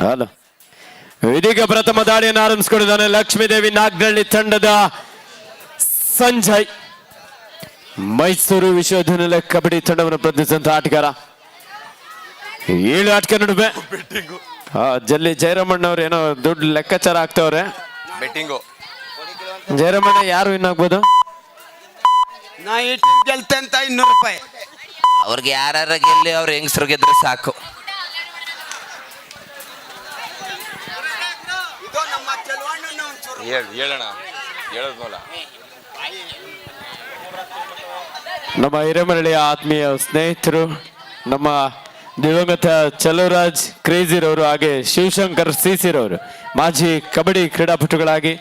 Hello, ಇದೀಗ ಪ್ರಥಮ ದಾಳಿಯನ್ನು ಆರಂಭಿಸಿಕೊಂಡಿದ್ದಾನೆ ಲಕ್ಷ್ಮೀದೇವಿ ನಾಗ್ನಳ್ಳಿ ತಂಡದ ಸಂಜಯ್. ಮೈಸೂರು ವಿಶ್ವವಿದ್ಯಾನಿಲಯ ಕಬಡ್ಡಿ ತಂಡವನ್ನು ಪ್ರತಿನಿಧಿಸಿದಂತ ಆಟಗಾರ. 7 ಆಟಕ ನಡುವೆ ಜಲ್ಲಿ ಜಯರಾಮಣ್ಣವ್ರು ಏನೋ ದುಡ್ಡು ಲೆಕ್ಕಾಚಾರ ಆಗ್ತವ್ರೆ. ಜಯರಾಮಣ್ಣ ಯಾರು ವಿನ್ ಆಗ್ಬೋದು? ನಾ ಗೆಲ್ತೆ ಅಂತ 200 ರೂಪಾಯಿ. ಅವ್ರಿಗೆ ಯಾರ ಗೆಲ್ಲಿ ಅವ್ರ ಹೆಂಗಸರು ಗೆದ್ರೆ ಸಾಕು. ನಮ್ಮ ಹಿರೇಮರಳಿಯ ಆತ್ಮೀಯ ಸ್ನೇಹಿತರು, ನಮ್ಮ ದಿವಂಗತ ಚಲುವರಾಜ್ ಕ್ರೇಜಿರವರು, ಹಾಗೆ ಶಿವಶಂಕರ್ ಸಿಸಿರವರು ಮಾಜಿ ಕಬಡ್ಡಿ ಕ್ರೀಡಾಪಟುಗಳಾಗಿ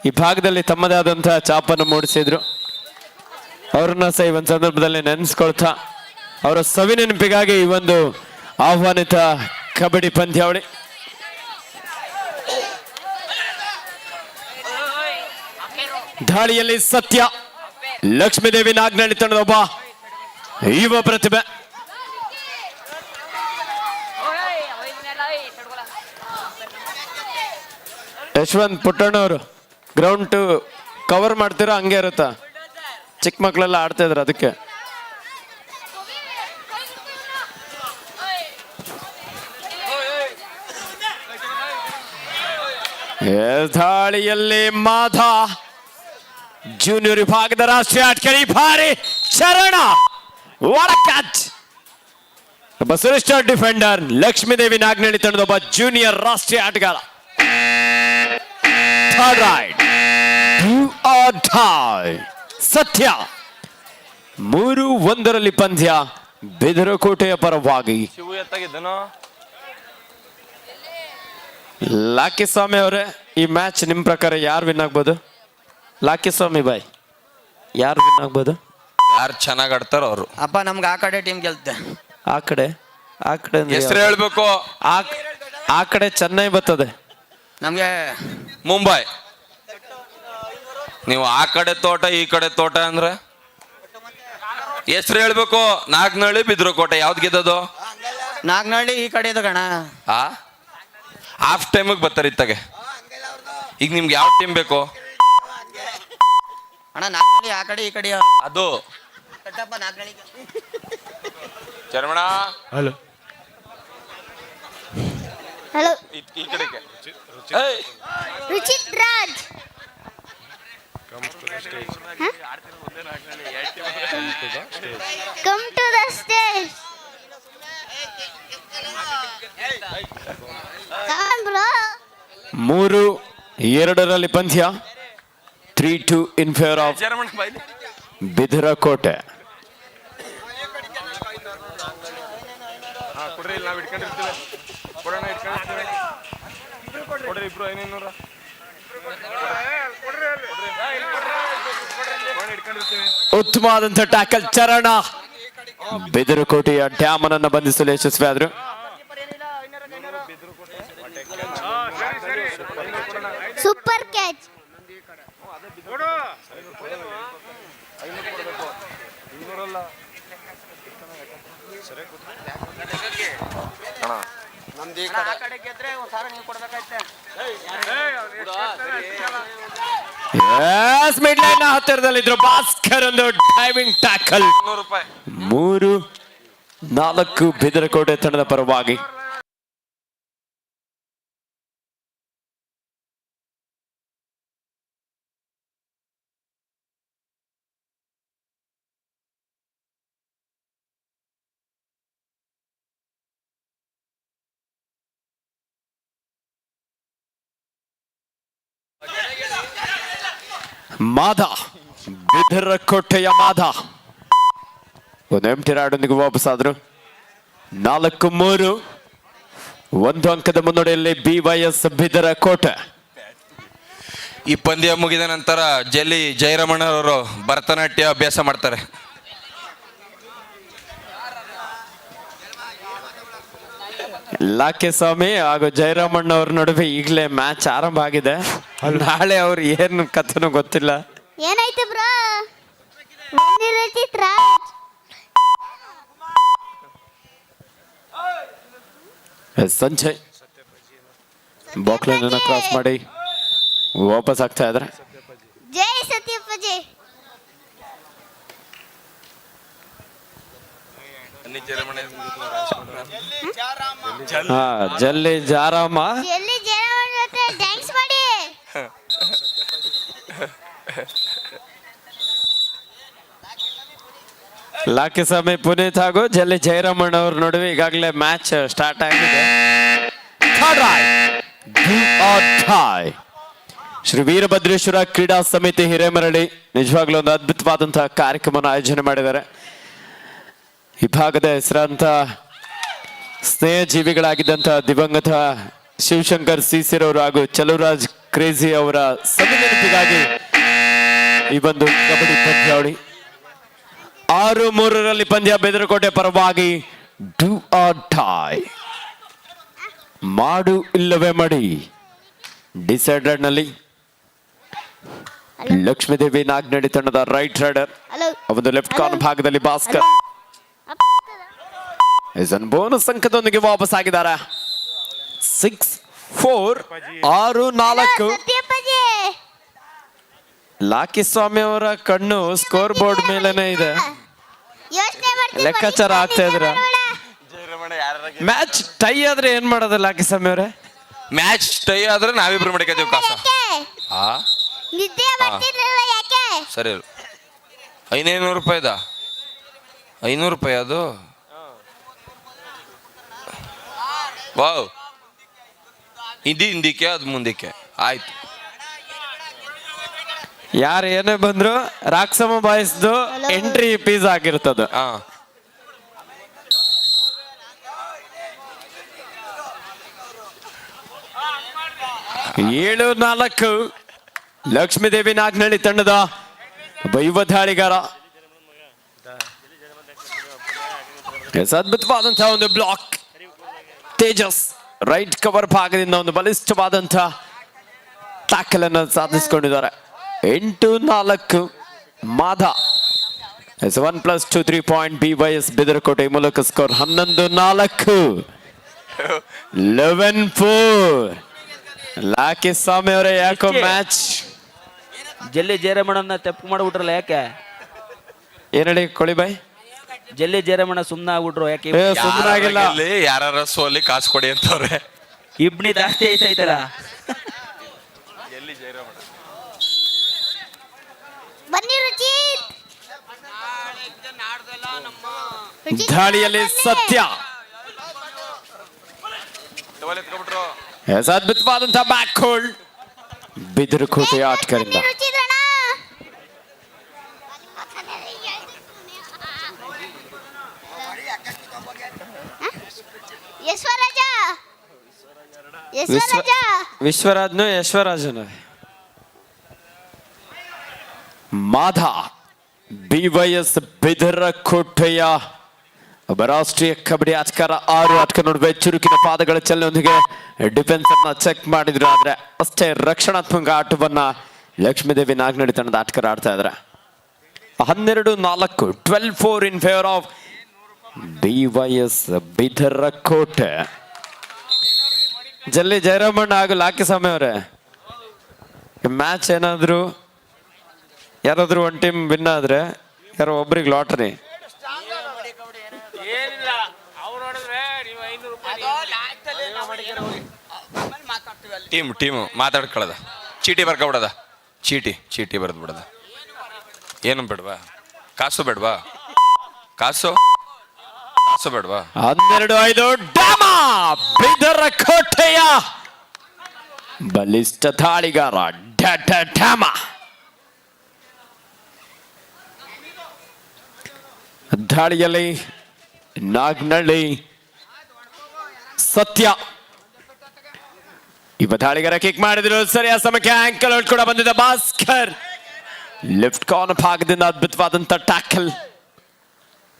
ಈ ಭಾಗದಲ್ಲಿ ತಮ್ಮದೇ ಆದಂತಹ ಛಾಪನ್ನು ಮೂಡಿಸಿದ್ರು. ಅವರನ್ನ ಸಹ ಈ ಒಂದು ಸಂದರ್ಭದಲ್ಲಿ ನೆನೆಸ್ಕೊಳ್ತಾ ಅವರ ಸವಿ ನೆನಪಿಗಾಗಿ ಈ ಒಂದು ಆಹ್ವಾನಿತ ಕಬಡ್ಡಿ ಪಂದ್ಯಾವಳಿ. ದಾಳಿಯಲ್ಲಿ ಸತ್ಯ, ಲಕ್ಷ್ಮೀದೇವಿ ನಾಗ್ನಳ್ಳಿ ತಂಡದ ಒಬ್ಬ ಯುವ ಪ್ರತಿಭೆ. ಯಶವಂತ್ ಪುಟ್ಟಣ್ಣವರು ಗ್ರೌಂಡ್ ಕವರ್ ಮಾಡ್ತೀರಾ? ಹಂಗೆ ಇರುತ್ತಾ? ಚಿಕ್ಕ ಮಕ್ಕಳೆಲ್ಲ ಆಡ್ತಾ ಇದ್ರು ಅದಕ್ಕೆ. ದಾಳಿಯಲ್ಲಿ ಮಾಧ ಜೂನಿಯರ್ ವಿಭಾಗದ ರಾಷ್ಟ್ರೀಯ ಆಟಗಾರ ಭಾರಿ ಚರಣ. ಕ್ಯಾಚ್! ಒಬ್ಬ ಶ್ರೇಷ್ಠ ಡಿಫೆಂಡರ್ ಲಕ್ಷ್ಮೀದೇವಿ ನಾಗ್ನಳ್ಳಿ ತಂಡದ ಒಬ್ಬ ಜೂನಿಯರ್ ರಾಷ್ಟ್ರೀಯ ಆಟಗಾರ. ಸತ್ಯ 3-1 ಪಂದ್ಯ ಬಿದರಕೋಟೆಯ ಪರವಾಗಿ. ಲಾಕಿ ಸ್ವಾಮಿ ಅವರೇ, ಈ ಮ್ಯಾಚ್ ನಿಮ್ ಪ್ರಕಾರ ಯಾರು ವಿನ್ ಆಗ್ಬೋದು? ಲಾಕಿ ಸ್ವಾಮಿ ಬಾಯ್, ಯಾರು ವಿನ್ ಆಗ್ಬೋದು? ಯಾರು ಚೆನ್ನಾಗ್ ಆಡ್ತಾರ ಅವರು. ಅಪ್ಪ ನಮ್ಗೆ ಆ ಕಡೆ ಟೀಮ್ ಗೆಲ್ತೆ. ಆ ಕಡೆ ಹೆಸರು ಹೇಳ್ಬೇಕು. ಆ ಕಡೆ ಚೆನ್ನೈ ಬರ್ತದೆ, ನಮ್ಗೆ ಮುಂಬೈ. ನೀವು ಆ ಕಡೆ ತೋಟ ಈ ಕಡೆ ತೋಟ ಅಂದ್ರೆ ಹೆಸರು ಹೇಳ್ಬೇಕು. ನಾಗ್ನಳ್ಳಿ ಬಿದ್ರಕೋಟೆ ಯಾವ್ದು ಗೆದ್ದದು? ನಾಗ್ನಳ್ಳಿ ಈ ಕಡೆ ಇದು ಗಣ. ಹಾಫ್ ಟೈಮಿಗೆ ಬರ್ತಾರೆ ಇತ್ತಾಗೆ. ಈಗ ನಿಮ್ಗೆ ಯಾವ ಟೀಮ್ ಬೇಕು ಅಣ್ಣ? ನಾಗ್ನಳ್ಳಿ ಆ ಕಡೆ ಈ ಕಡೆ ಅದು ಚರ್ಮಣ. ಹಲೋ ಹಲೋ, ಈ ಕಡೆ Ruchith Raj. Come to the stage. Come bro. 3-2 ಪಂದ್ಯ. 3-2 ಇನ್ ಫೇವರ್ ಆಫ್ ಬಿದರಕೋಟೆ. ಉತ್ತಮವಾದಂತ ಟ್ಯಾಕಲ್ ಚರಣ. ಬಿದರಕೋಟೆಯ ಡ್ಯಾಮ್ ಅನ್ನು ಬಂಧಿಸಲು ಯಶಸ್ವಿಯಾದ್ರು. Super catch. ಮಿಡ್ ಲೈನ್ ಹತ್ತಿರದಲ್ಲಿದ್ರು ಭಾಸ್ಕರ್, ಒಂದು ಡೈವಿಂಗ್ ಟ್ಯಾಕಲ್. 3-4 ಬಿದರಕೋಟೆ ತಂಡದ ಪರವಾಗಿ. ಮಾಧ, ಬಿದರಕೋಟೆಯ ಮಾಧ ಒಂದು ಎಂಟಿ ರಾಡೊಂದಿಗೆ ವಾಪಸ್ಸಾದ್ರು. 4-3 1 ಅಂಕದ ಮುನ್ನಡೆಯಲ್ಲಿ BYS ಬಿದರಕೋಟೆ. ಈ ಪಂದ್ಯ ಮುಗಿದ ನಂತರ ಜಲ್ಲಿ ಜಯರಾಮಣ್ಣವರು ಭರತನಾಟ್ಯ ಅಭ್ಯಾಸ ಮಾಡ್ತಾರೆ. ಲಾಕೆ ಸ್ವಾಮಿ ಹಾಗೂ ಜಯರಾಮಣ್ಣ ಅವ್ರ ನಡುವೆ ಈಗಲೇ ಮ್ಯಾಚ್ ಆರಂಭ ಆಗಿದೆ. ನಾಳೆ ಅವ್ರು ಏನು ಕಥೆನೂ ಗೊತ್ತಿಲ್ಲ. ಏನಾಯ್ತು ಬ್ರೋ? ರುಚಿತ್ ರಾಜ್. ಸಂಜಯ್ ಬಾಕ್ಲೈನ್ ಕ್ರಾಸ್ ಮಾಡಿ ವಾಪಸ್ ಆಗ್ತಾ ಇದ್ದಾರೆ. ಜೈ ಸತ್ಯಪ್ಪಾಜಿ. ಹಾ, ಜಲ್ಲಿ ಜಾರಮ್ಮ ಎಲ್ಲಿ ಜಯರಾಮ್ ಜೊತೆ ಡ್ಯಾನ್ಸ್ ಮಾಡಿ. ಲಾಕಿ ಸ್ವಾಮಿ ಪುನೀತ್ ಹಾಗೂ ಜಲ್ಲಿ ಜಯರಾಮಣ್ಣ ಅವ್ರ ನಡುವೆ ಈಗಾಗಲೇ ಮ್ಯಾಚ್ ಸ್ಟಾರ್ಟ್ ಆಗಿದೆ. ಶ್ರೀ ವೀರಭದ್ರೇಶ್ವರ ಕ್ರೀಡಾ ಸಮಿತಿ ಹಿರೇಮರಳಿ ನಿಜವಾಗ್ಲೂ ಒಂದು ಅದ್ಭುತವಾದಂತಹ ಕಾರ್ಯಕ್ರಮನ ಆಯೋಜನೆ ಮಾಡಿದ್ದಾರೆ. ಈ ಭಾಗದ ಹೆಸರಾಂತ ಸ್ನೇಹಜೀವಿಗಳಾಗಿದ್ದಂಥ ದಿವಂಗತ ಶಿವಶಂಕರ್ ಸಿಸಿರವರು ಹಾಗೂ ಚಲುವರಾಜ್ ಕ್ರೇಜಿ ಅವರ ಸವಿನೆನಪಿಗಾಗಿ ಈ ಒಂದು ಕಬಡ್ಡಿ ಪಂದ್ಯಾವಳಿ 6-3 ಪಂದ್ಯ ಬೆದರಕೋಟೆ ಪರವಾಗಿ ಡೂ ಆರ್ ಡೈ, ಮಾಡು ಇಲ್ಲವೇ ಮಡಿ ಡಿಸೈಡೆಡ್ ನಲ್ಲಿ ಲಕ್ಷ್ಮೀದೇವಿ ನಾಗ್ನಡಿ ತಂಡದ ರೈಟ್ ರೈಡರ್, ಹಲೋ ಒಂದು ಲೆಫ್ಟ್ ಕಾರ್ನರ್ ಭಾಗದಲ್ಲಿ ಭಾಸ್ಕರ್ ಬೋನಸ್ ಅಂಕದೊಂದಿಗೆ ವಾಪಸ್ ಆಗಿದ್ದಾರೆ. 6-4 6-4. ಸತ್ಯಪ್ಪಾಜಿ. ಲಾಕಿ ಸ್ವಾಮಿ ಅವರ ಕಣ್ಣು ಸ್ಕೋರ್ ಬೋರ್ಡ್ ಮೇಲೆನೆ ಇದೆ. ಯೋಚನೆ ಮಾಡ್ತೀನಿ. ಲೆಕ್ಕಾಚಾರ ಆಗ್ತಾ ಇದ್ರ. ಮ್ಯಾಚ್ ಟೈ ಆದ್ರೆ ಏನ್ ಮಾಡೋದು ಲಾಕಿ ಸ್ವಾಮಿ ಅವರೇ? ಮ್ಯಾಚ್ ಟೈ ಆದ್ರೆ ನಾವಿಬ್ರು ಮಡಿಕತೀವಿ ಕಾಸ. ಯಾಕೆ? ಆ ನಿದ್ದೆ ಮಾಡ್ತಿರಲ್ಲ ಯಾಕೆ? ಸರಿ 500 ರೂಪಾಯಿದ 500 ರೂಪಾಯಿ ಅದು. ವಾವ್, ಹಿಂದಿಕ್ಕೆ ಅದು ಮುಂದಕ್ಕೆ ಆಯ್ತು. ಯಾರು ಏನೇ ಬಂದ್ರು ರಾಕ್ಸಮ ಬಾಯ್ಸ್ದು ಎಂಟ್ರಿ ಫೀಸ್ ಆಗಿರ್ತದ. ಹಾ, 7-4 ಲಕ್ಷ್ಮೀದೇವಿ ನಾಗ್ನಳ್ಳಿ ತಂಡದ ಯುವ ದಾಳಿಗಾರ. ಅದ್ಭುತವಾದಂತಹ ಒಂದು ಬ್ಲಾಕ್. ತೇಜಸ್ ರೈಟ್ ಕವರ್ ಭಾಗದಿಂದ ಒಂದು ಬಲಿಷ್ಠವಾದಂತಹ ಟ್ಯಾಕಲ್ ಅನ್ನು ಸಾಧಿಸಿಕೊಂಡಿದ್ದಾರೆ. 8-4 ಮಾಧ 1+2 3 ಪಾಯಿಂಟ್ BYS ಬೆದರಕೋಟೆ ಮೂಲಕ ಸ್ಕೋರ್ 11-4 11-4. ಲಾಕಿ ಸ್ವಾಮಿ ಅವರೇ ಯಾಕೋ ಮ್ಯಾಚ್ ಜಲ್ಲಿ ಜಯರಮಣನ ತಪ್ಪು ಮಾಡ್ಬಿಟ್ರಲ್ಲ ಯಾಕೆ? ಏನ್ ಹೇಳಿ ಕೊಳಿಬಾಯ್? ಜಲ್ಲಿ ಜಯರಮಣ ಸುಮ್ಮನೆ ಆಗ್ಬಿಟ್ರು ಯಾಕೆ? ಸುಮ್ಮನಾಗಿಲ್ಲ. ಯಾರ ಸೋಲಿ ಕಾಸು ಕೊಡಿ ಅಂತವ್ರೆ. ಇಬ್ನಿ ಜಾಸ್ತಿ ಐತೈತಲ್ಲ. ಬನ್ನಿ ರುಚಿತ್. ದಾಳಿಯಲ್ಲಿ ಸತ್ಯ ಅದ್ಭುತವಾದಂತಹ ಬ್ಯಾಕ್ ಹೋಲ್ಡ್ ಬಿದರಕೋಟೆಯ ಆಟಗಾರರಿಂದ. ರುಚಿತ್ ಅಣ್ಣ. ಯಶ್ವರಾಜ. ಯಶ್ವರಾಜ. ವಿಶ್ವರಾಜ್ನು ಯಶ್ವರಾಜನು. ಮಾಧ BYS ಬಿದರಕೋಟೆಯ ಒಬ್ಬ ರಾಷ್ಟ್ರೀಯ ಕಬಡ್ಡಿ ಆಟಗಾರ. 6 ಆಟಗಾರ ನಡುವೆ ಚುರುಕಿನ ಪಾದಗಳ ಚಲನೆಯೊಂದಿಗೆ ಡಿಫೆನ್ಸ್ ಅನ್ನ ಚೆಕ್ ಮಾಡಿದ್ರು. ಆದ್ರೆ ಅಷ್ಟೇ ರಕ್ಷಣಾತ್ಮಕ ಆಟವನ್ನ ಲಕ್ಷ್ಮೀದೇವಿ ನಾಗ್ನಡಿ ತಂಡದ ಆಟಗಾರ ಆಡ್ತಾ ಇದ್ದಾರೆ. 12-4 12-4 ಇನ್ ಫೇವರ್ ಆಫ್ BYS ಬಿದರಕೋಟೆ. ಜಲ್ಲಿ ಜಯರಾಮಣ್ಣ ಹಾಗೂ ಲಾಕಿ ಸ್ವಾಮಿ ಅವರೇ, ಮ್ಯಾಚ್ ಏನಾದ್ರು ಯಾರಾದ್ರೂ ಒಂದು ಟೀಮ್ ವಿನ್ ಆದ್ರೆ ಯಾರೋ ಒಬ್ರಿಗೆ ಲಾಟ್ರಿ. ಟೀಮ್ ಮಾತಾಡ್ಕೊಳ್ಳೋದ, ಚೀಟಿ ಬರ್ಕೊಬಿಡದ, ಚೀಟಿ ಬರೆದು ಬಿಡದ. ಏನು ಬೇಡವಾ? ಕಾಸು ಬೇಡವಾ? ಕಾಸು ಬೇಡವಾ? 12-5 ಡ್ಯಾಮ ಬಿದರಕೋಟೆಯ ಬಲಿಷ್ಠ ದಾಳಿಗಾರ ಡ್ಯಾಮ. ದಾಳಿಯಲ್ಲಿ ನಾಗ್ನಳ್ಳಿ ಸತ್ಯ ಇವ ದಾಳಿಗಾರ ಕಿಕ್ ಮಾಡಿದ್ರು. ಸರಿಯಾದ ಸಮಯಕ್ಕೆ ಆಂಕಲ್ ಔಟ್ ಕೂಡ ಬಂದಿದ್ದ ಭಾಸ್ಕರ್. ಲೆಫ್ಟ್ ಕಾರ್ನರ್ ಭಾಗದಿಂದ ಅದ್ಭುತವಾದಂತ ಟ್ಯಾಕಲ್.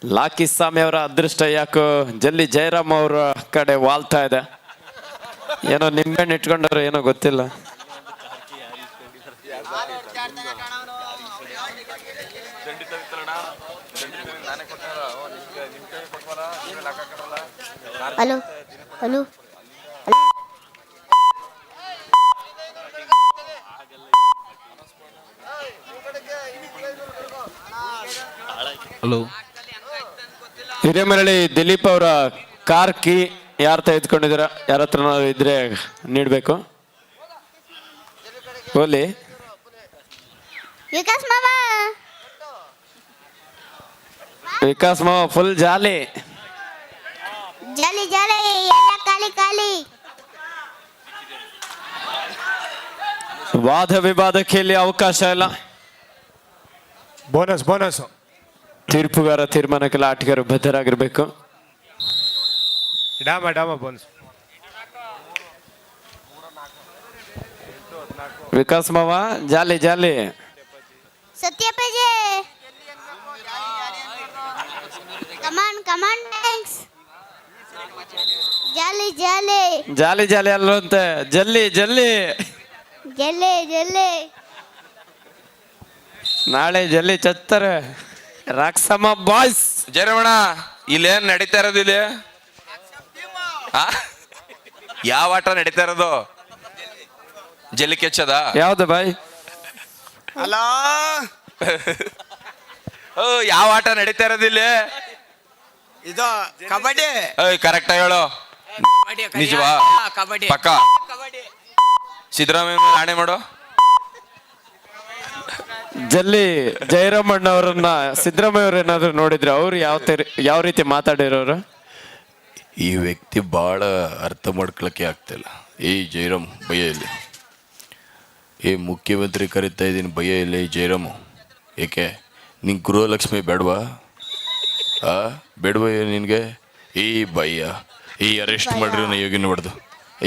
ಲಾಕಿ ಸ್ವಾಮಿ ಅವರ ಅದೃಷ್ಟ ಯಾಕೋ ಜಲ್ಲಿ ಜಯರಾಮ್ ಅವರ ಕಡೆ ವಾಲ್ತಾ ಇದೆ. ಏನೋ ನಿಂಬೆಹಣ್ಣು ಇಟ್ಕೊಂಡವ್ರು ಏನೋ ಗೊತ್ತಿಲ್ಲ. Hello hello hello. Hiremarali Dilip ಅವರ ಕಾರ್ ಕೀ ಯಾರು ತೆಗೆದುಕೊಂಡಿದ್ದೀರಾ? ಯಾರ ಹತ್ರ ಇದ್ರೆ ನೀಡಬೇಕು. ಓಲಿ ವಿಕಾಸ್ ಮಾವ ವಿಕಾಸ್ ಮಾವ ಫುಲ್ ಜಾಲಿ. ಜಾಲಿ ಜಾಲಿ ಎಲ್ಲ ಖಾಲಿ ಖಾಲಿ. ವಾದ ವಿವಾದಕ್ಕೆ ಇಲ್ಲಿ ಅವಕಾಶ ಇಲ್ಲ. Bonus bonus. ತೀರ್ಪುಗಾರ ತೀರ್ಮಾನಕ್ಕೆಲ್ಲ ಆಟಗಾರರು ಬದ್ಧರಾಗಿರ್ಬೇಕು. ಡಾಮ ಡಾಮ ಬೋನಸ್. ವಿಕಾಸ್ ಮಾವ ಜಾಲಿ ಜಾಲಿ. ಸತ್ಯಪ್ರಜೆ ಕಮಾನ್ ಕಮಾನ್ ಥ್ಯಾಂಕ್ಸ್. ಜಾಲಿ ಜಾಲಿ ಜಾಲಿ ಜಾಲಿ ಅಲ್ಲಂತೆ, ಜಲ್ಲಿ ಜಲ್ಲಿ. ಜಲ್ಲೆ ಜಲ್ಲೆ. ನಾಳೆ ಜಲ್ಲಿ ಚತ್ತಾರೆ ರಾಕ್ಸಮ್ಮ ಬಾಯ್ಸ್. ಜಯರಮಣ, ಇಲ್ಲೇನ್ ನಡೀತಾ ಇರೋದು ಇಲ್ಲಿ? ಆ? ಯಾವ ಆಟ ನಡೀತಾ ಇರೋದು? ಜಲ್ಲಿ ಕೆಚ್ಚದ? ಯಾವ್ದು ಬಾಯ್? ಹಲೋ ಓ, ಯಾವ ಆಟ ನಡೀತಾ ಇರೋದು ಇಲ್ಲಿ? ಇದು ಕಬಡ್ಡಿ. ಕರೆಕ್ಟ್ ಹೇಳು. ನಿಜವಾ? ಕಬಡ್ಡಿ ಪಕ್ಕ ಸಿದ್ದರಾಮಯ್ಯ ಆಣೆ ಮಾಡು. ಜಲ್ಲಿ ಜಯರಾಮಣ್ಣ ಅವರನ್ನ ಸಿದ್ದರಾಮಯ್ಯ ಅವ್ರು ಏನಾದ್ರು ನೋಡಿದ್ರೆ ಅವ್ರು ಯಾವ ರೀತಿ ಮಾತಾಡಿರೋರು? ಈ ವ್ಯಕ್ತಿ ಬಹಳ ಅರ್ಥ ಮಾಡ್ಕೊಳಕ್ಕೆ ಆಗ್ತಿಲ್ಲ. ಏ ಜಯರಾಮ್ ಭಯ ಇಲ್ಲಿ. ಏ ಮುಖ್ಯಮಂತ್ರಿ ಕರೀತಾ ಇದ್ದೀನಿ ಭಯ ಇಲ್ಲ. ಈ ಜಯರಾಮು ಏಕೆ ನಿಂಗೆ ಗೃಹಲಕ್ಷ್ಮಿ ಬೇಡವಾ? ಬೇಡವಾ ನಿನಗೆ? ಈ ಭಯ ಈ ಅರೆಸ್ಟ್ ಮಾಡ್ರಿ ನಾ ಯೋಗಿನ ಹೊಡೆದು.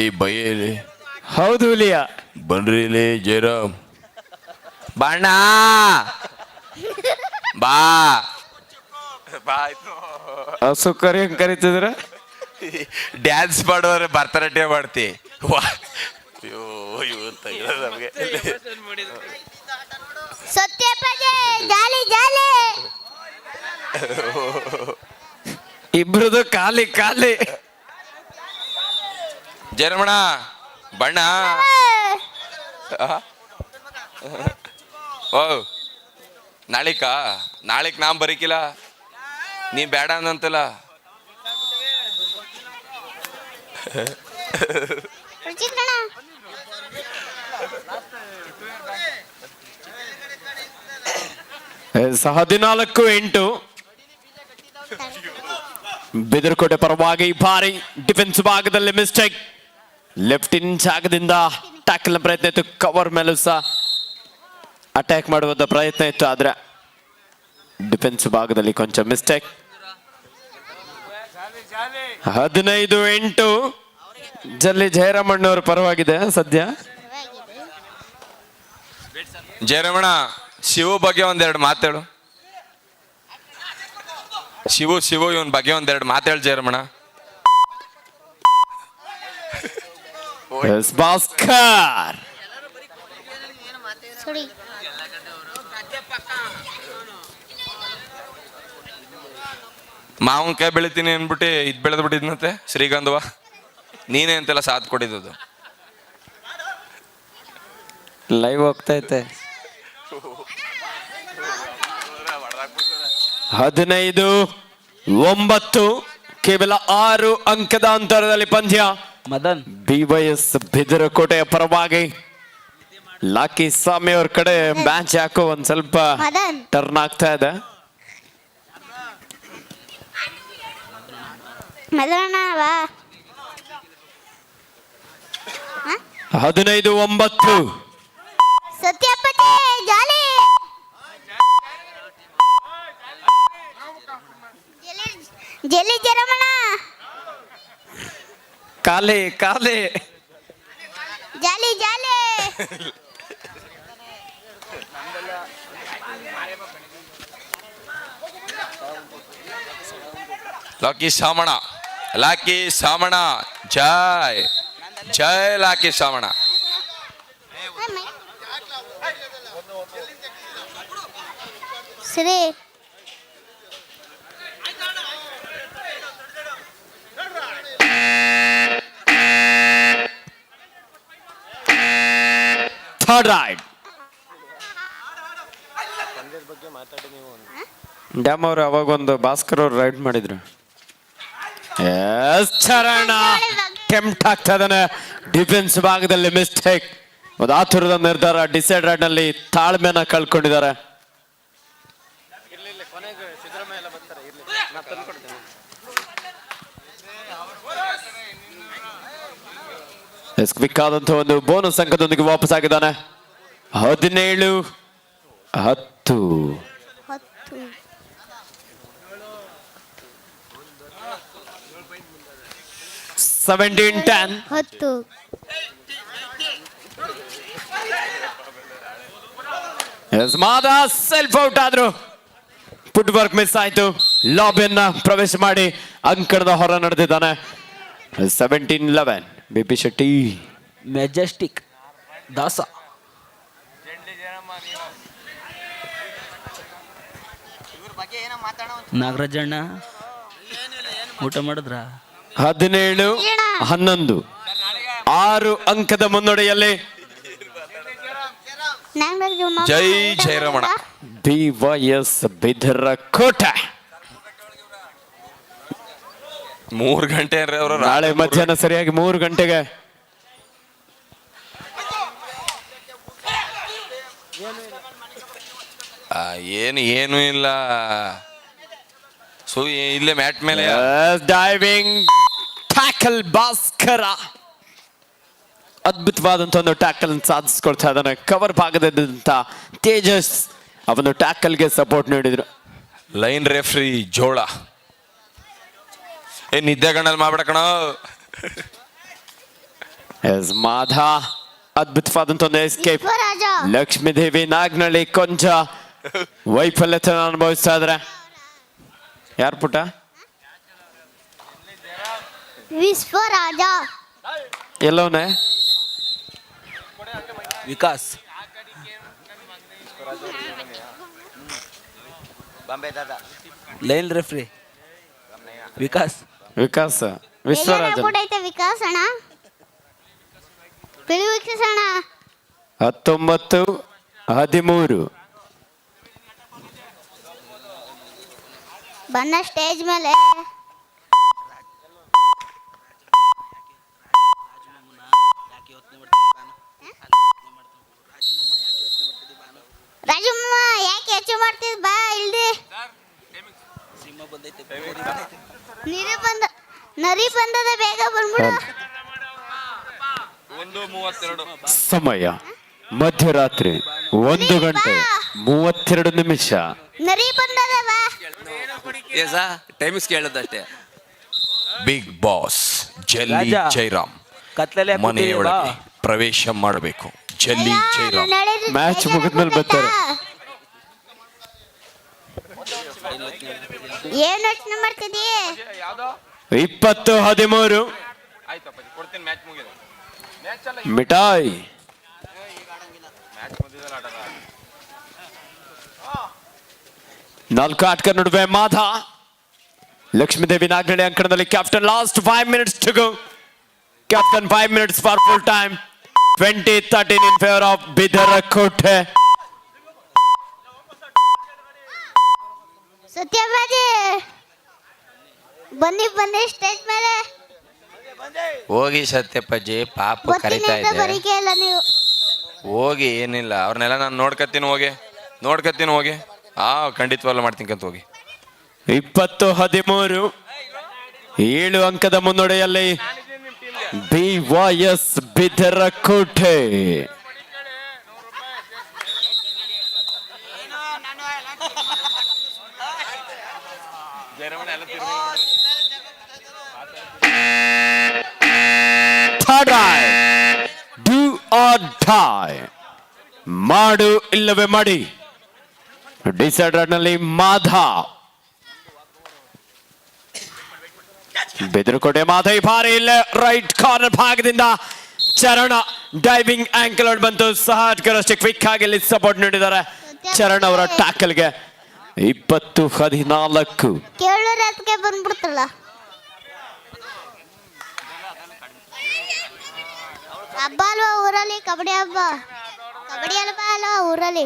ಈ ಭಯ ಇಲ್ಲಿ. ಹೌದು ಹುಲಿಯ. ಬನ್ರಿ ಇಲ್ಲಿ ಜಯರಾಮ್. ಬಣ್ಣ ಬಾ ಬಾ. ಹಸು ಕರಿ ಕರಿತಿದ್ರ? ಡ್ಯಾನ್ಸ್ ಮಾಡುವರೆ ಭರತನಾಟ್ಯ ಮಾಡ್ತಿ. ವಾ ಅಯ್ಯೋ ನಮಗೆ ಸತ್ಯಪ್ರಜೆ ಜಾಲಿ ಜಾಲಿ. ಇಬ್ರದು ಖಾಲಿ ಖಾಲಿ. ಜಯರಮಣ ಬಣ್ಣ. ಓ ನಾಳಿಕ್ ನಾಮ್ ಬರೀಕಿಲ್ಲ, ನೀ ಬೇಡ ಅಂದಂತಲ್ಲ. ರುಚಿಕಣ 14-8 ಬಿದರಕೋಟೆ ಪರವಾಗಿ ಭಾರಿ ಡಿಫೆನ್ಸ್ ಭಾಗದಲ್ಲಿ ಮಿಸ್ಟೇಕ್. ಲೆಫ್ಟ್ ಇನ್ ಜಾಗದಿಂದ ಟ್ಯಾಕಲ್ ಪ್ರಯತ್ನ ಇತ್ತು, ಕವರ್ ಮೇಲೂ ಸಹ ಅಟ್ಯಾಕ್ ಮಾಡುವಂತ ಪ್ರಯತ್ನ ಇತ್ತು, ಆದ್ರೆ ಡಿಫೆನ್ಸ್ ಭಾಗದಲ್ಲಿ ಕೊಂಚ ಮಿಸ್ಟೇಕ್. 15-8 ಜಲ್ಲಿ ಜಯರಾಮಣ್ಣವ್ರ ಪರವಾಗಿದೆ ಸದ್ಯ. ಜಯರಮಣ, ಶಿವು ಬಗ್ಗೆ ಒಂದೆರಡು ಮಾತೇಳು. ಶಿವು ಇವನ್ ಬಗ್ಗೆ ಒಂದೆರಡು ಮಾತೇಳು ಜಯರಮಣ. ಭಾಸ್ಕರ್ ಸುಡಿ ಮಾವನ್ಕಾಯಿ ಬೆಳಿತೀನಿ ಅನ್ಬಿಟ್ಟು ಇದ್ ಬೆಳೆದ್ ಬಿಟ್ಟಿದ್ನಂತೆ ಶ್ರೀಗಂಧವ. ನೀನೇ ಅಂತೆಲ್ಲ ಸಾಥ್ ಕೊಟ್ಟಿದ್ದು. ಲೈವ್ ಹೋಗ್ತೈತೆ. 15-9 ಕೇವಲ 6 ಅಂಕದ ಅಂತರದಲ್ಲಿ ಪಂದ್ಯ. ಮದನ್ BYS ಬಿದರಕೋಟೆಯ ಪರವಾಗಿ ಲಾಕಿ ಸ್ವಾಮಿ ಅವ್ರ ಕಡೆ ಮ್ಯಾಚ್ ಯಾಕೋ ಒಂದ್ ಸ್ವಲ್ಪ ಮದನ್ ಟರ್ನ್ ಆಗ್ತಾ ಇದೆ. ಮದನ ವಾ 15-9 ಸತ್ಯಪ್ರಜೆ ಜಾಲಿ. ಜಲ್ಲಿ ಜರಮಣ ಕಾಲಿ ಕಾಲಿ. ಜಾಲಿ ಜಾಲಿ. ಲಾಕಿ ಸಾಮಣ ಜೈ ಜೈ ಲಾಕಿ ಸಾಮಣ. ಸರಿ ಥರ್ಡ್ ರೈಡ್. ಡ್ಯಾಮ್ ಅವ್ರು ಅವಾಗ ಒಂದು ಭಾಸ್ಕರ್ ಅವ್ರು ರೈಡ್ ಮಾಡಿದ್ರು. Yes, ಚರಣ ಟೆಂಪ್ಟ್ ಆಗ್ತಾ ಇದ್ದಾನೆ. ಡಿಫೆನ್ಸ್ ಭಾಗದಲ್ಲಿ ಮಿಸ್ಟೇಕ್. ಒಂದು ಆತುರದ ನಿರ್ಧಾರ. ಡಿಸೈಡ್ ರೈಡ್ ನಲ್ಲಿ ತಾಳ್ಮೆನ ಕಳ್ಕೊಂಡಿದ್ದಾರೆ. ಕ್ವಿಕ್ ಆದಂತ ಒಂದು ಬೋನಸ್ ಅಂಕದೊಂದಿಗೆ ವಾಪಸ್ ಆಗಿದ್ದಾನೆ. 17-10. 17-10. 10. ಮಾದ ಸೆಲ್ಫ್ ಔಟ್ ಆದ್ರು. ಫುಟ್ ವರ್ಕ್ ಮಿಸ್ ಆಯ್ತು. ಲಾಬಿಯನ್ನ ಪ್ರವೇಶ ಮಾಡಿ ಅಂಕಣದ ಹೊರ ನಡೆದಿದ್ದಾನೆ. 17-11. ಬಿಪಿ ಶೆಟ್ಟಿ. ಮೆಜೆಸ್ಟಿಕ್ ದಾಸ. ನಾಗರಾಜಣ್ಣ ಊಟ ಮಾಡಿದ್ರ? 17-11. 6 ಅಂಕದ ಮುನ್ನಡೆಯಲ್ಲಿ ಜೈ ಜಯರಮಣ. BYS ಬಿದರಕೋಟೆ. 3 ಗಂಟೆ ಅಂದ್ರೆ ಅವರು ನಾಳೆ ಮಧ್ಯಾಹ್ನ ಸರಿಯಾಗಿ 3 ಗಂಟೆಗೆ ಏನು ಇಲ್ಲ. ಸೊ ಇಲ್ಲೇ ಮ್ಯಾಟ್ ಮೇಲೆ ಡೈವಿಂಗ್ ಟ್ಯಾಕಲ್ ಭಾಸ್ಕರ. ಅದ್ಭುತವಾದಂತ ಒಂದು ಟ್ಯಾಕಲ್ ಸಾಧಿಸ್ಕೊಳ್ತಾ ಇದ್ದಾನೆ. ಕವರ್ ಭಾಗದಂತ ತೇಜಸ್ ಆ ಒಂದು ಟ್ಯಾಕಲ್ಗೆ ಸಪೋರ್ಟ್ ನೀಡಿದ್ರು. ಲೈನ್ ರೆಫ್ರಿ ಜೋಳ. ನಿದ್ದೆ ಗಣ್ಣಲ್ಲಿ ಮಾಡ್ಬೇಡ ಕಣ. ಮಾಧಾ ಅದ್ಭುತವಾದಂತ ಒಂದು ಎಸ್ಕೇಪ್. ವಿಶ್ವರಾಜ. ಲಕ್ಷ್ಮೀದೇವಿ ನಾಗ್ನಳ್ಳಿ ಕೊಂಚ ವೈಫಲ್ಯತೆ ಅನುಭವಿಸ್ತಾ ಇದ್ರೆ. ಯಾರು ಪುಟ? ವಿಶ್ವರಾಜ. ಎಲ್ಲವನೇ ವಿಕಾಸ್. Line referee Vikas. ವಿಕಾಸ ವಿಶ್ವರಾಜ. ಐತೆ ವಿಕಾಸ್ ಅಣ್ಣ. ಬಿಳಿ ವಿಕಾಸ್ ಅಣ್ಣ. 19-13. ಬನ್ನ ಸ್ಟೇಜ್ ಮೇಲೆ. ರಾಜಮ್ಮ ಯಾಕೆ ಹೆಚ್ಚು ಮಾಡ್ತಿದ್ ಬಾ ಇಲ್ದಿ. ನರಿ ಬಂದದ ಬೇಗ ಬಂದ್ಬಿಡು. ಸಮಯ ಮಧ್ಯರಾತ್ರಿ 1:32. ನರಿ ಬಂದದ ಬಾ. ಟೈಮಿಸ್ ಕೇಳದಷ್ಟೇ. ಬಿಗ್ ಬಾಸ್ ಜಲ್ಲಿ ರಾಜ. ಜೈರಾಮ್ ಕತ್ಲಲ್ಲೇ ಮನೆಯೊಳಗೆ ಪ್ರವೇಶ ಮಾಡಬೇಕು. ಜಲ್ಲಿ ಜೈರಾಮ್. ಮ್ಯಾಚ್ ಮುಗಿದ್ಮೇಲೆ ಬರ್ತಾರೆ. ಏನ್ ಯೋಚನೆ ಮಾಡ್ತಿದ್ದೀ? 20-13. ಮಿಠಾಯಿ. 4 ಆಟಗಾರ ನಡುವೆ ಮಾಧಾ. ಲಕ್ಷ್ಮೀದೇವಿ ನಾಗನಳ್ಳಿ ಅಂಕಣದಲ್ಲಿ captain. Last 5 minutes to go. Captain 5 minutes for full time. 20-13 in favor of Bidarakote. Satyabhaji ಬನ್ನಿ ಸ್ಟೇಜ್ ಮೇಲೆ. ಹೋಗಿ ಸತ್ಯಪ್ಪಾಜಿ, ಪಾಪ ಕರಿತಾ ಗೊತ್ತಿಲ್ಲ ಇದೆ. ಬರೀಕೆ ಇಲ್ಲ ನೀವು. ಹೋಗಿ, ಏನಿಲ್ಲ, ಅವ್ರನ್ನೆಲ್ಲ ನಾನು ನೋಡ್ಕತ್ತೀನಿ. ಹೋಗಿ ಖಂಡಿತವಲ್ಲ ಮಾಡ್ತೀನಿ ಹೋಗಿ. 20-13. 7 ಅಂಕದ ಮುನ್ನಡೆಯಲ್ಲಿ BYS Bidarakote. Do or die. ಮಾಡು ಇಲ್ಲವೇ ಮಾಡಿ. ಡಿಸೈಡರ್ ನಲ್ಲಿ ಮಾಧಾ. ಬೆದರಕೋಟೆ ಮಾಧಾ ಈ ಬಾರಿ ಇಲ್ಲ. ರೈಟ್ ಕಾರ್ನರ್ ಭಾಗದಿಂದ ಚರಣ ಡೈವಿಂಗ್ ಆಂಕಲ್ ಔಟ್ ಬಂತು. ಸಹಜಕರಷ್ಟೇ ಕ್ವಿಕ್ ಆಗಿ ಇಲ್ಲಿ ಸಪೋರ್ಟ್ ನೀಡಿದ್ದಾರೆ ಚರಣ್ ಅವರ ಟ್ಯಾಕಲ್ಗೆ. 20-14. ಕೇಳೋರ್ ಅದಕ್ಕೆ ಬಂದ್ಬಿಡ್ತಲ್ಲ. ಹಬ್ಬ ಅಲ್ವಾ ಊರಲ್ಲಿ? ಕಬಡ್ಡಿ ಹಬ್ಬ. ಕಬಡ್ಡಿ ಅಲ್ವಾ ಊರಲ್ಲಿ.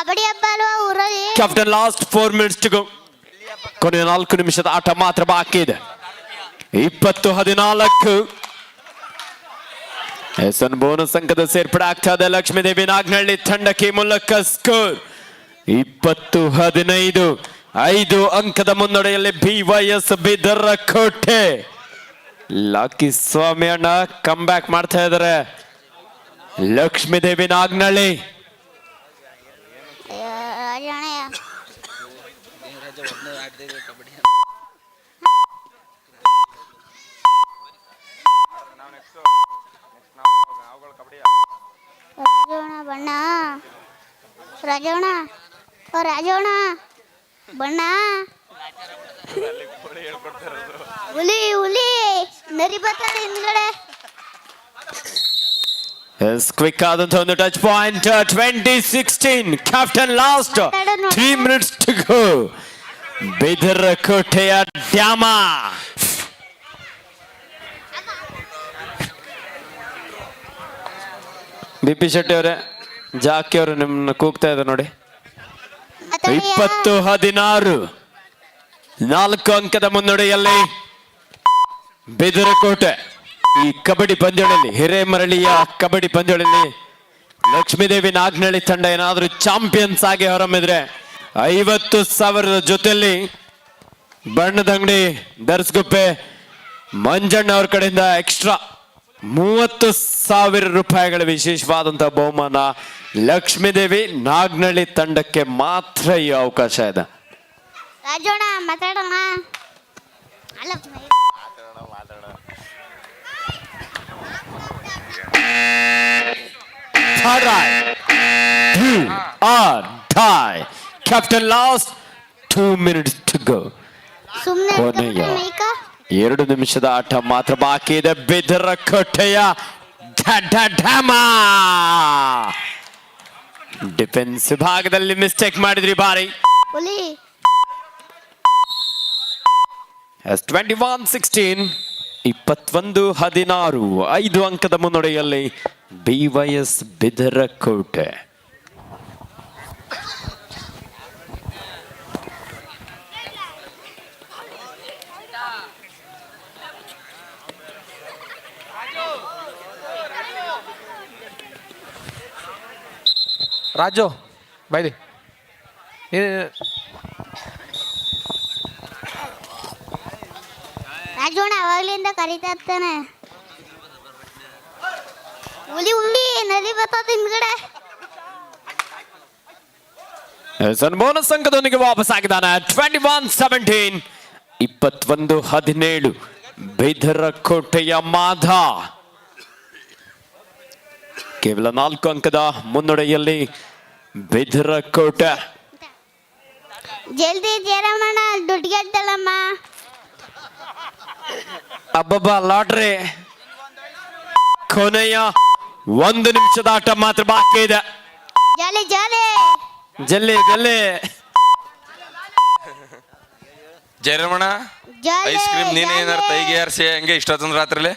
ಕಬಡ್ಡಿ ಹಬ್ಬ ಅಲ್ವಾ ಊರಲ್ಲಿ? Captain last 4 minutes to go. ಕೊನೆಯ 4 ನಿಮಿಷದ ಆಟ ಮಾತ್ರ ಬಾಕಿ ಇದೆ. 20-14 ಎಸ್ಎನ್ ಬೋನಸ್ ಅಂಕದ ಸೇರ್ಪಡೆ ಆಗ್ತಾ ಇದೆ. ಲಕ್ಷ್ಮೀದೇವಿ ನಾಗನಹಳ್ಳಿ ತಂಡಕ್ಕೆ ಮೂಲಕ ಸ್ಕೋರ್ 20-15. 5 ಅಂಕದ ಮುನ್ನಡೆಯಲ್ಲಿ BYS ಬಿದರಕೋಟೆ. ಲಕ್ಕಿ ಸ್ವಾಮಿ ಅಣ್ಣ ಕಮ್ ಬ್ಯಾಕ್ ಮಾಡ್ತಾ ಇದ್ದಾರೆ. ಲಕ್ಷ್ಮೀದೇವಿ ನಾಗನಹಳ್ಳಿ ರಾಜಣ್ಣ ರಾಜವಣ ಬಣ್ಣ ರಾಜವಣ ರಾಜವಣ ಬಣ್ಣ ಹುಲಿ ಹುಲಿ ನರಿ ಬರ್ತದೆ ಹಿಂದ್ಗಡೆ. ಕ್ವಿಕ್ ಆದಂತಹ ಒಂದು touch point. 2016 captain last 3 minutes to go. ಬಿದರಕೋಟೆಯ ಡ್ಯಾಮ BP ಶೆಟ್ಟಿ ಅವರೇ, ಜಾಕಿ ಅವರು ನಿಮ್ಮನ್ನ ಕೂಗ್ತಾ ಇದ್ದಾರೆ ನೋಡಿ. 20-16 4 ಅಂಕದ ಮುನ್ನಡೆಯಲ್ಲಿ ಬಿದರಕೋಟೆ. ಈ ಕಬಡ್ಡಿ ಪಂದ್ಯಗಳಲ್ಲಿ ಹಿರೇಮರಳಿಯ ಕಬಡ್ಡಿ ಪಂದ್ಯಗಳಲ್ಲಿ ಲಕ್ಷ್ಮೀದೇವಿ ನಾಗನಹಳ್ಳಿ ತಂಡ ಏನಾದರೂ ಚಾಂಪಿಯನ್ಸ್ ಆಗಿ ಹೊರಮಿದ್ರೆ 50,000 ಜೊತೆಯಲ್ಲಿ ಬಣ್ಣದ ಅಂಗಡಿ ದರ್ಸ್ಗುಪ್ಪೆ ಮಂಜಣ್ಣ ಅವ್ರ ಕಡೆಯಿಂದ ಎಕ್ಸ್ಟ್ರಾ 30,000 ರೂಪಾಯಿಗಳ ವಿಶೇಷವಾದಂತಹ ಬಹುಮಾನ ಲಕ್ಷ್ಮೀದೇವಿ ನಾಗನಹಳ್ಳಿ ತಂಡಕ್ಕೆ ಮಾತ್ರ ಈ ಅವಕಾಶ ಇದೆ. ರಾಜೋಣ ಮಾತಾಡೋಣ. ಅಲ್ಲ captain last 2 minutes to go. ಸುಮ್ಮನೆ ಕೊನೆಯ 2 ನಿಮಿಷದ ಆಟ ಮಾತ್ರ ಬಾಕಿ ಇದೆ. ಬಿದರಕೋಟೆಯ ಢಮ ಡಿಫೆನ್ಸ್ ವಿಭಾಗದಲ್ಲಿ ಮಿಸ್ಟೇಕ್ ಮಾಡಿದ್ರಿ ಬಾರಿ. ಹುಲಿ 21-16 21-16 5 ಅಂಕದ ಮುನ್ನಡೆಯಲ್ಲಿ BYS ಬಿದರಕೋಟೆ. ರಾಜು ಬೈಲಿ ರಾಜೋಣ ಅವಾಗ್ಲಿಂದ ಕರಿತಾ ಇರ್ತಾನೆ. ಹುಲಿ ಹುಲಿ ನದಿ ಬರ್ತದೆ ಹಿಂದ್ಗಡೆ. ಬೋನಸ್ ಅಂಕದೊಂದಿಗೆ ವಾಪಸ್ ಆಗಿದ್ದಾನೆ. 21-17 21-17 ಬಿದರಕೋಟೆಯ ಮಾಧ ಕೇವಲ 4 ಅಂಕದ ಮುನ್ನಡೆಯಲ್ಲಿ ಬಿದರಕೋಟೆ. ಜಲ್ದಿ ಜಯರಾಮಣ್ಣ ದುಡ್ಡು ಗೆದ್ದಲ್ಲಮ್ಮ. ಅಬ್ಬಬ್ಬ ಲಾಟ್ರಿ. ಕೊನೆಯ 1 ನಿಮಿಷದ ಆಟ ಮಾತ್ರ ಬಾಕಿ ಇದೆ. ಜಾಲಿ ಜಾಲಿ ಜಲ್ಲಿ ಜಲ್ಲಿ ಜಯರಮಣ ಜಾಲಿ ಐಸ್ ಕ್ರೀಮ್ ನೀನೇ ಜಾಲಿ. ಏನಾರು ತೈಗೆ ಯಾರ್ಸಿ ಹಂಗೆ ಇಷ್ಟೊತ್ತಂದ್ರ ರಾತ್ರಿಲಿ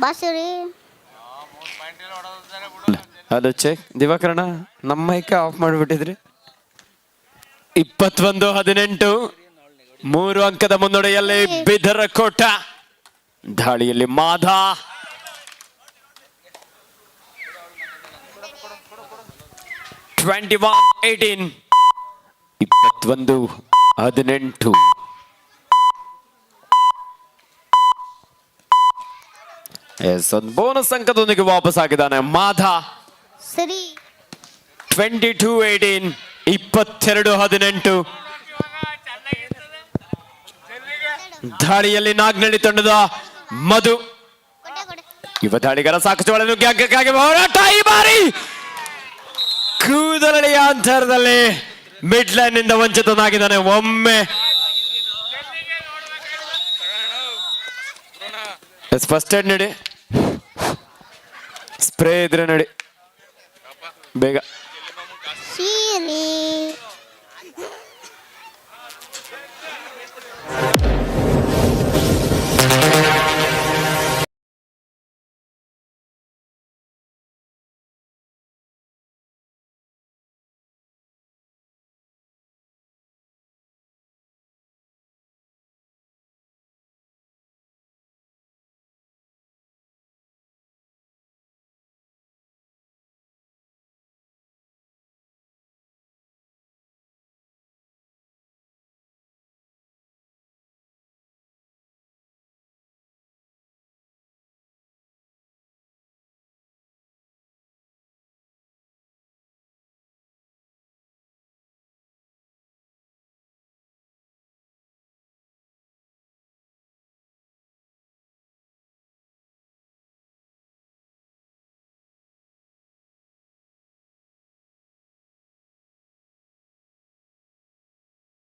ಬಾಸುರಿ ಹಲೋ ಚೆಕ್ ದಿವಾಕರಣ ನಮ್ಮ ಮೈಕ ಆಫ್ ಮಾಡಿಬಿಟ್ಟಿದ್ರಿ. 21-18 3 ಅಂಕದ ಮುನ್ನಡೆಯಲ್ಲಿ ಬಿದರಕೋಟ. ದಾಳಿಯಲ್ಲಿ ಮಾಧ 21-18 21-18 ಒಂದು ಬೋನಸ್ ಅಂಕದೊಂದಿಗೆ ವಾಪಸ್ ಆಗಿದ್ದಾನೆ ಮಾಧ. ಸರಿ 22-18 22-18 ದಾಳಿಯಲ್ಲಿ ನಾಗನಹಳ್ಳಿ ತಂಡದ ಮಧು ಕೊಡೆ ಕೊಡೆ ಯುವ ದಾಳಿಗಾರ ಸಾಕಷ್ಟು ಒಳಗೆ ನುಗ್ಗಿ ಅಂಕಕ್ಕಾಗಿ ಹೋರಾಟ. ಈ ಬಾರಿ ಕೂದಲಳಿಯ ಅಂತರದಲ್ಲಿ ಮಿಡ್ ಲೈನ್ ನಿಂದ ವಂಚಿತನಾಗಿದ್ದಾನೆ. ಒಮ್ಮೆ ಫಸ್ಟ್ ಏಡ್ ನಡಿ, ಸ್ಪ್ರೇ ಇದ್ರೆ ನಡಿ ಬೇಗ. ಸೀರಿ